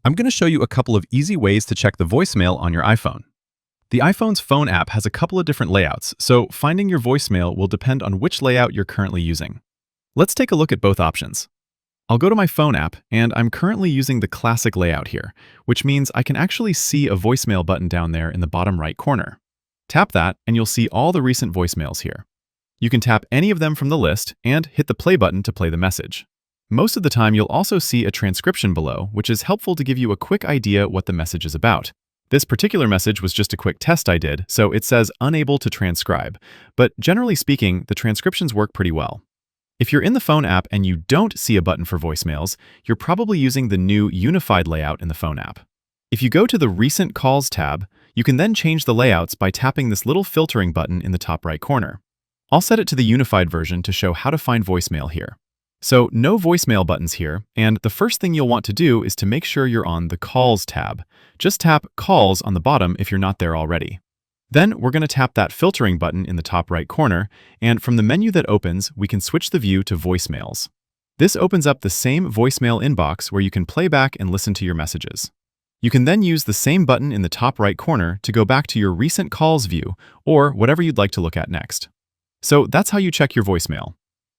I'm going to show you a couple of easy ways to check the voicemail on your iPhone. The iPhone's phone app has a couple of different layouts, so finding your voicemail will depend on which layout you're currently using. Let's take a look at both options. I'll go to my phone app, and I'm currently using the classic layout here, which means I can actually see a voicemail button down there in the bottom right corner. Tap that, and you'll see all the recent voicemails here. You can tap any of them from the list and hit the play button to play the message. Most of the time, you'll also see a transcription below, which is helpful to give you a quick idea what the message is about. This particular message was just a quick test I did, so it says unable to transcribe. But generally speaking, the transcriptions work pretty well. If you're in the phone app and you don't see a button for voicemails, you're probably using the new unified layout in the phone app. If you go to the Recent Calls tab, you can then change the layouts by tapping this little filtering button in the top right corner. I'll set it to the unified version to show how to find voicemail here. So no voicemail buttons here, and the first thing you'll want to do is to make sure you're on the Calls tab. Just tap Calls on the bottom if you're not there already. Then we're going to tap that filtering button in the top right corner, and from the menu that opens, we can switch the view to Voicemails. This opens up the same voicemail inbox where you can play back and listen to your messages. You can then use the same button in the top right corner to go back to your Recent Calls view, or whatever you'd like to look at next. So that's how you check your voicemail.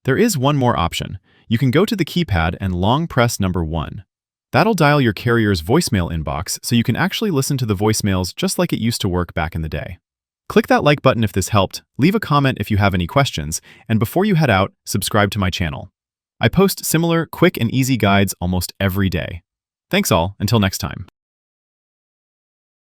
There is one more option. You can go to the keypad and long press number 1. That'll dial your carrier's voicemail inbox so you can actually listen to the voicemails just like it used to work back in the day. Click that like button if this helped, leave a comment if you have any questions, and before you head out, subscribe to my channel. I post similar, quick and easy guides almost every day. Thanks all, until next time.